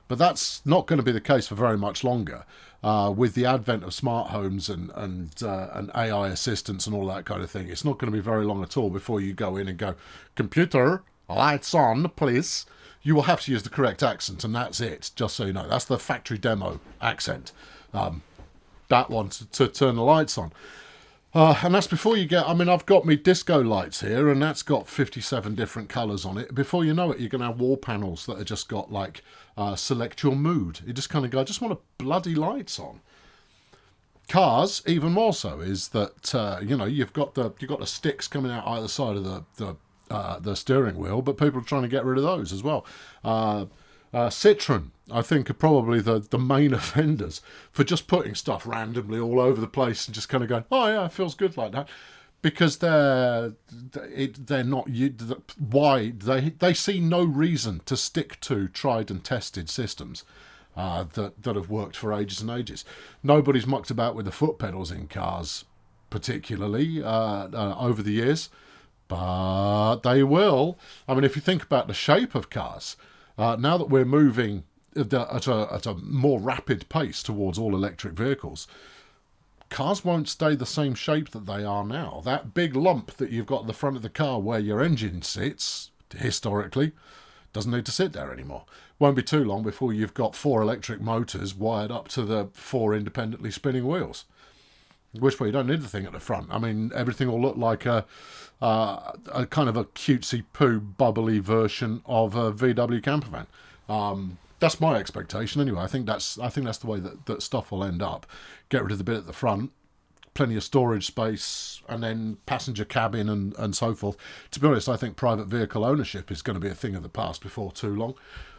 But that's not going to be the case for very much longer. With the advent of smart homes and AI assistants and all that kind of thing, it's not going to be very long at all before you go in and go, computer, lights on, please. You will have to use the correct accent, and that's it, just so you know. That's the factory demo accent. That one to turn the lights on. And that's before you get... I mean, I've got me disco lights here, and that's got 57 different colours on it. Before you know it, you're going to have wall panels that have just got, like, select your mood. You just kind of go, I just want a bloody lights on. Cars, even more so, is that, you've got the sticks coming out either side of the steering wheel, but people are trying to get rid of those as well. Citroen, I think, are probably the main offenders for just putting stuff randomly all over the place and just kind of going, oh yeah, it feels good like that, because they're not... Why? They see no reason to stick to tried and tested systems. that have worked for ages and ages. Nobody's mucked about with the foot pedals in cars, particularly over the years, but they will. I mean, if you think about the shape of cars, now that we're moving at a more rapid pace towards all electric vehicles, cars won't stay the same shape that they are now. That big lump that you've got at the front of the car where your engine sits, historically, doesn't need to sit there anymore. Won't be too long before you've got 4 electric motors wired up to the 4 independently spinning wheels. Which way you don't need the thing at the front. I mean, everything will look like a kind of a cutesy poo bubbly version of a VW camper van. That's my expectation anyway. I think that's the way that stuff will end up. Get rid of the bit at the front, plenty of storage space, and then passenger cabin and so forth. To be honest, I think private vehicle ownership is going to be a thing of the past before too long.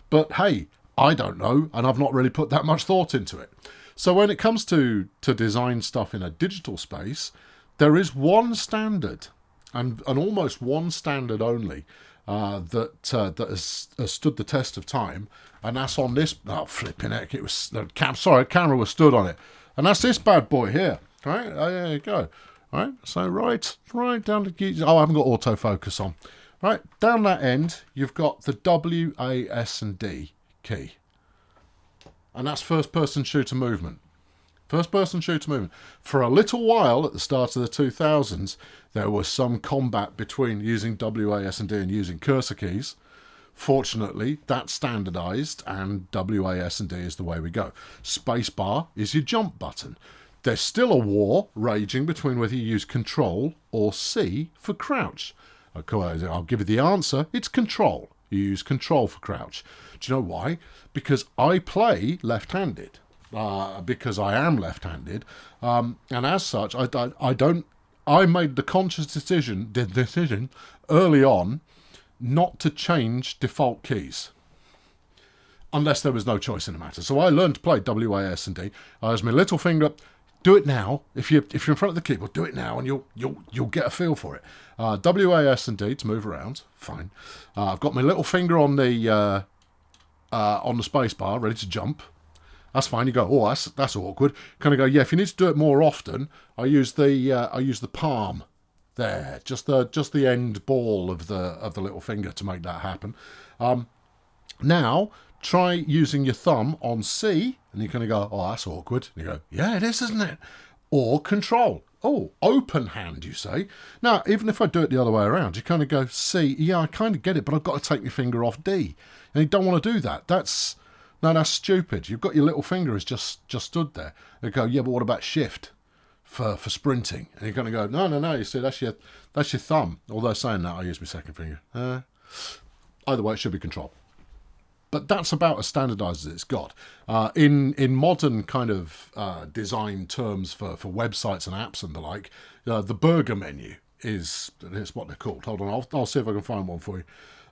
But hey, I don't know, and I've not really put that much thought into it. So when it comes to design stuff in a digital space, there is one standard, and almost one standard only, that has stood the test of time, and that's on this. Oh, flipping heck! It was camera was stood on it, and that's this bad boy here. Right, there you go. Right, so right down to. Oh, I haven't got autofocus on. Right, down that end, you've got the W, A, S, and D key, and that's first-person shooter movement. First-person shooter movement. For a little while at the start of the 2000s, there was some combat between using W, A, S, and D and using cursor keys. Fortunately, that's standardised, and W, A, S, and D is the way we go. Spacebar is your jump button. There's still a war raging between whether you use Control or C for crouch. I'll give you the answer. It's Control. You use Control for crouch. Do you know why? Because I play left-handed. Because I am left-handed, and as such, I made the conscious decision early on not to change default keys, unless there was no choice in the matter. So I learned to play W, A, S, and D. I use my little finger. Do it now. If you're in front of the keyboard, do it now, and you'll get a feel for it. W, A, S, and D to move around. Fine. I've got my little finger on the space bar, ready to jump. That's fine. You go, oh, that's awkward. Kind of go, yeah. If you need to do it more often, I use the palm there, just the end ball of the little finger to make that happen. Now try using your thumb on C, and you kind of go, oh, that's awkward. And you go, yeah, it is, isn't it? Or Control. Oh, open hand, you say. Now, even if I do it the other way around, you kind of go, C, yeah, I kind of get it, but I've got to take my finger off D. And you don't want to do that. That's stupid. You've got your little finger is just stood there. They go, yeah, but what about shift for sprinting? And you're going to go, no. You see, that's your thumb. Although saying that, I use my second finger. Either way, it should be Control. But that's about as standardised as it's got. In modern kind of design terms for websites and apps and the like, the burger menu is what they're called. Hold on, I'll see if I can find one for you.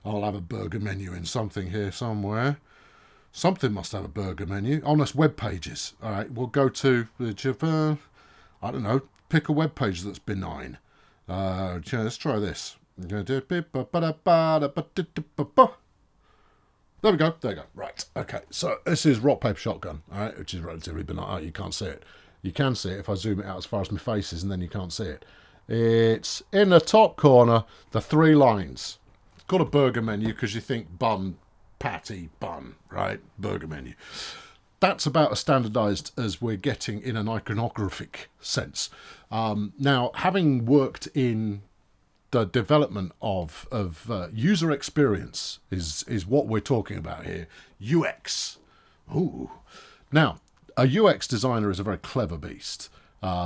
I'll have a burger menu in something here somewhere. Something must have a burger menu. Oh, that's web pages. All right, we'll go to I don't know. Pick a web page that's benign. Let's try this. There we go. There you go. Right. Okay. So this is rock, paper, shotgun. All right, which is relatively benign. Oh, you can't see it. You can see it if I zoom it out as far as my face is, and then you can't see it. It's in the top corner. The 3 lines. It's got a burger menu because you think bun, patty, bun, right? Burger menu. That's about as standardised as we're getting in an iconographic sense. Now, having worked in the development of user experience is what we're talking about here. UX. Ooh. Now, a UX designer is a very clever beast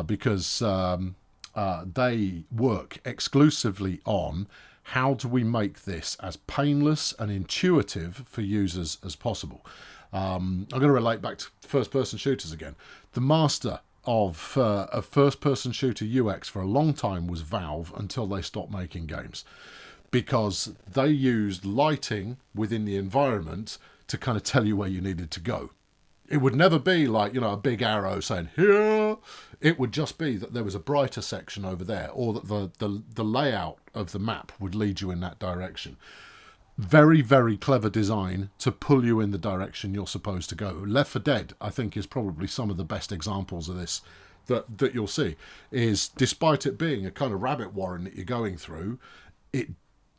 because they work exclusively on how do we make this as painless and intuitive for users as possible. I'm going to relate back to first-person shooters again. The master of first-person shooter UX for a long time was Valve until they stopped making games, because they used lighting within the environment to kind of tell you where you needed to go. It would never be like, a big arrow saying here. It would just be that there was a brighter section over there, or that the layout of the map would lead you in that direction. Very, very clever design to pull you in the direction you're supposed to go. Left 4 Dead, I think, is probably some of the best examples of this that you'll see. Is despite it being a kind of rabbit warren that you're going through,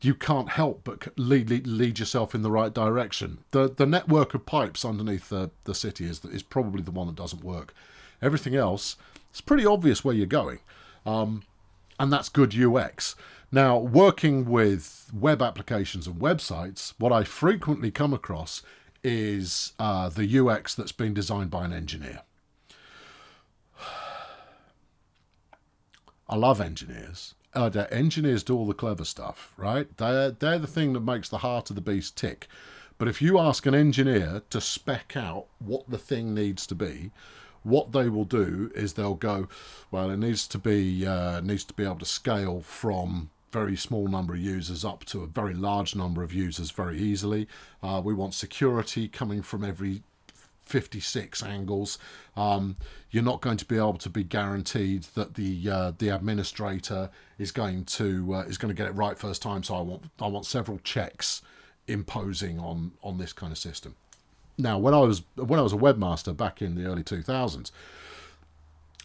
you can't help but lead yourself in the right direction. The network of pipes underneath the city is probably the one that doesn't work. Everything else, it's pretty obvious where you're going, and that's good UX. Now, working with web applications and websites, what I frequently come across is the UX that's been designed by an engineer. I love engineers. Engineers do all the clever stuff, right? They're the thing that makes the heart of the beast tick. But if you ask an engineer to spec out what the thing needs to be, what they will do is they'll go, well, it needs to be able to scale from very small number of users up to a very large number of users very easily. We want security coming from every 56 angles. You're not going to be able to be guaranteed that the administrator is going to get it right first time. So I want several checks imposing on this kind of system. Now, when I was a webmaster back in the early 2000s,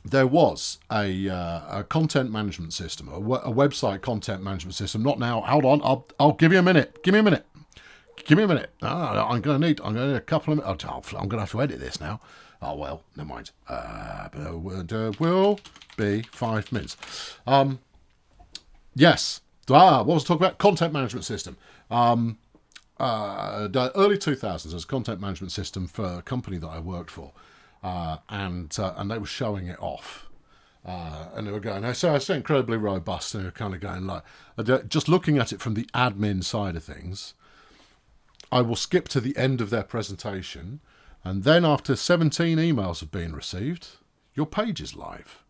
there was a content management system, a website content management system. Not now. Hold on. I'll give you a minute. Give me a minute. I'm going to need a couple of minutes. I'm going to have to edit this now. Oh, well, never mind. Will be 5 minutes. Yes. What was I talking about? Content management system. The early 2000s, there was a content management system for a company that I worked for. And they were showing it off. And they were going, so it's incredibly robust. And they were kind of going like, just looking at it from the admin side of things, I will skip to the end of their presentation. And then after 17 emails have been received, your page is live.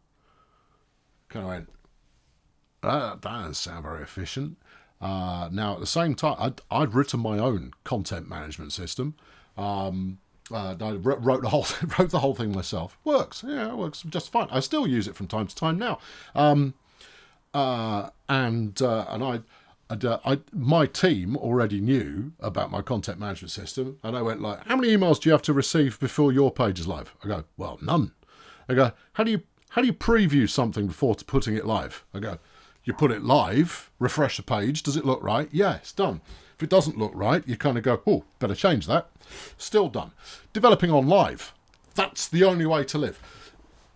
Kind of went, that doesn't sound very efficient. Now, at the same time, I'd written my own content management system. I wrote the whole thing myself. Works, yeah, it works just fine. I still use it from time to time now. My team already knew about my content management system, and I went like, "How many emails do you have to receive before your page is live?" I go, "Well, none." I go, "How do you preview something before putting it live?" I go, "You put it live, refresh the page. Does it look right? Yeah, it's done. If it doesn't look right, you kind of go, oh, better change that. Still done." Developing on live, that's the only way to live.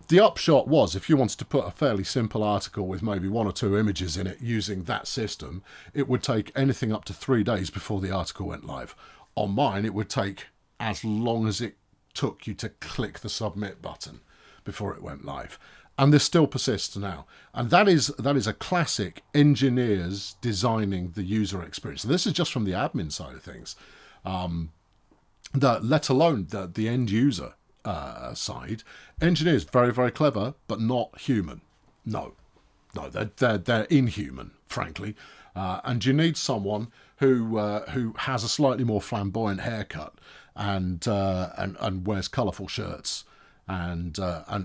The upshot was, if you wanted to put a fairly simple article with maybe 1 or 2 images in it using that system, it would take anything up to 3 days before the article went live. On mine, it would take as long as it took you to click the submit button before it went live. And this still persists now. And that is a classic engineers designing the user experience. And this is just from the admin side of things, let alone the end user side. Engineers, very, very clever, but not human. No, they're inhuman, frankly. And you need someone who has a slightly more flamboyant haircut and wears colourful shirts and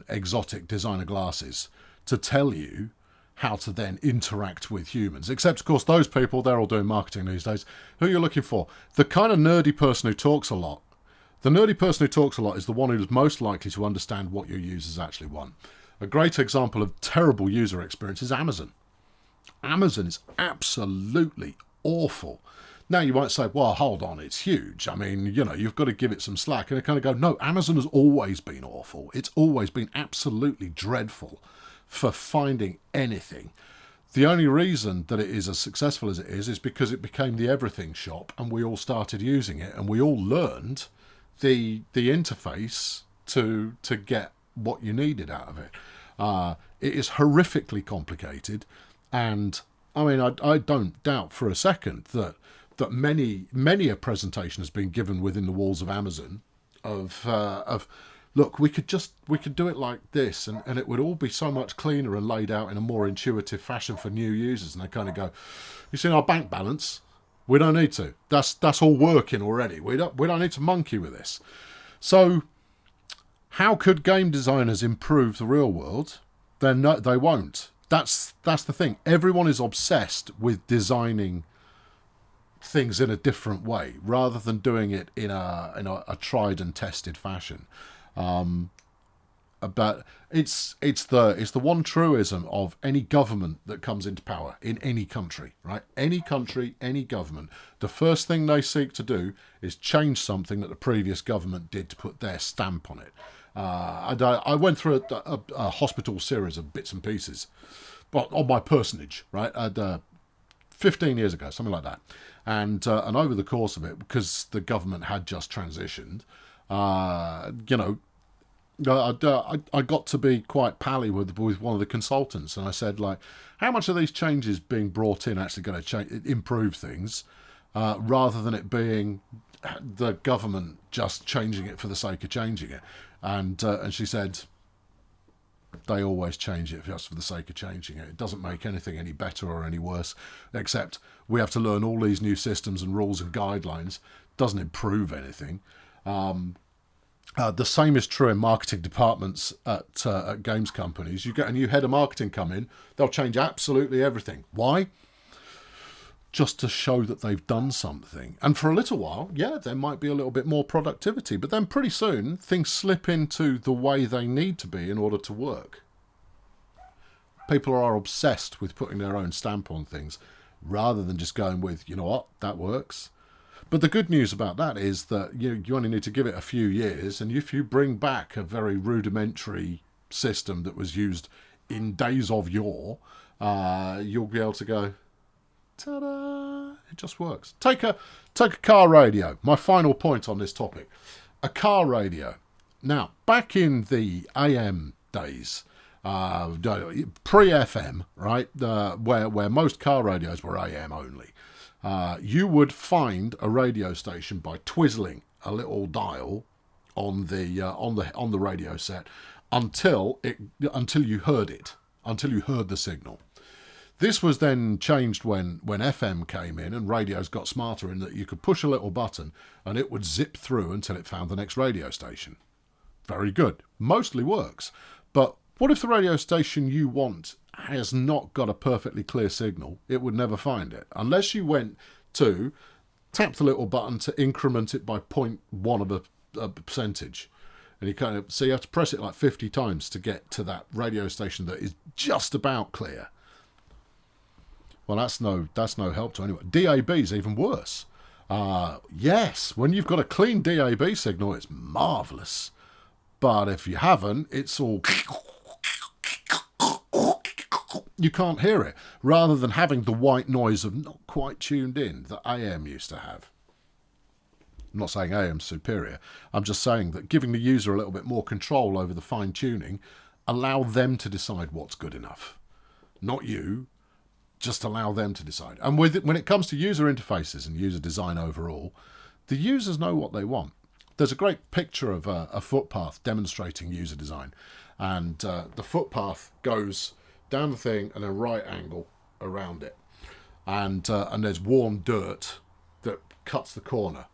exotic designer glasses to tell you how to then interact with humans. Except, of course, those people, they're all doing marketing these days. Who are you looking for? The kind of nerdy person who talks a lot. The nerdy person who talks a lot is the one who's most likely to understand what your users actually want. A great example of terrible user experience is Amazon. Amazon is absolutely awful. Now you might say, well, hold on, it's huge. I mean, you've got to give it some slack. And I kind of go, no, Amazon has always been awful. It's always been absolutely dreadful for finding anything. The only reason that it is as successful as it is because it became the everything shop and we all started using it and we all learned the interface to get what you needed out of it. It is horrifically complicated, and I mean, I don't doubt for a second that many a presentation has been given within the walls of Amazon of look, we could do it like this, and it would all be so much cleaner and laid out in a more intuitive fashion for new users. And they kind of go, you see our bank balance? We don't need to. That's all working already. We don't need to monkey with this. So, how could game designers improve the real world? They won't. That's the thing. Everyone is obsessed with designing things in a different way rather than doing it in a tried and tested fashion. But it's the one truism of any government that comes into power in any country, right? Any country, any government, the first thing they seek to do is change something that the previous government did to put their stamp on it. I went through a hospital series of bits and pieces, but on my personage, right? 15 years ago, something like that, and over the course of it, because the government had just transitioned, I got to be quite pally with one of the consultants, and I said, like, how much are these changes being brought in actually going to improve things, rather than it being the government just changing it for the sake of changing it? And she said, they always change it just for the sake of changing it. It doesn't make anything any better or any worse, except we have to learn all these new systems and rules and guidelines. It doesn't improve anything. The same is true in marketing departments at games companies. You get a new head of marketing come in, they'll change absolutely everything. Why? Just to show that they've done something. And for a little while, yeah, there might be a little bit more productivity, but then pretty soon things slip into the way they need to be in order to work. People are obsessed with putting their own stamp on things rather than just going with, you know what, that works. But the good news about that is that you only need to give it a few years, and if you bring back a very rudimentary system that was used in days of yore, you'll be able to go, ta-da, it just works. Take a car radio. My final point on this topic. A car radio. Now, back in the AM days, pre-FM, right, where most car radios were AM only, you would find a radio station by twizzling a little dial on the radio set until you heard it, until you heard the signal. This was then changed when FM came in and radios got smarter in that you could push a little button and it would zip through until it found the next radio station. Very good. Mostly works. But what if the radio station you want has not got a perfectly clear signal? It would never find it. Unless you went to tap the little button to increment it by 0.1 of a percentage. And you have to press it like 50 times to get to that radio station that is just about clear. Well, that's no help to anyone. DAB is even worse. Yes, when you've got a clean DAB signal, it's marvellous. But if you haven't, it's all... You can't hear it, rather than having the white noise of not quite tuned in that AM used to have. I'm not saying AM's superior. I'm just saying that giving the user a little bit more control over the fine-tuning, allow them to decide what's good enough. Not you. Just allow them to decide. And when it comes to user interfaces and user design overall, the users know what they want. There's a great picture of a footpath demonstrating user design. And the footpath goes down the thing and a right angle around it. And there's warm dirt that cuts the corner.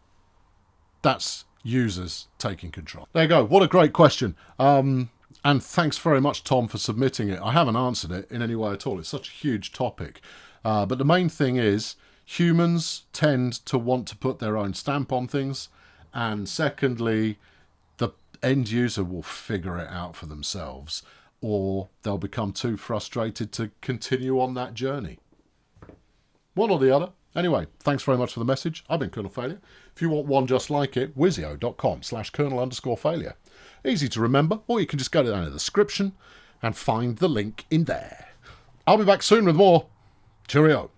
That's users taking control. There you go. What a great question. And thanks very much, Tom, for submitting it. I haven't answered it in any way at all. It's such a huge topic. But the main thing is humans tend to want to put their own stamp on things. And secondly, the end user will figure it out for themselves, or they'll become too frustrated to continue on that journey. One or the other. Anyway, thanks very much for the message. I've been Colonel Failure. If you want one just like it, wizio.com/Colonel_Failure. Easy to remember, or you can just go down in the description and find the link in there. I'll be back soon with more. Cheerio.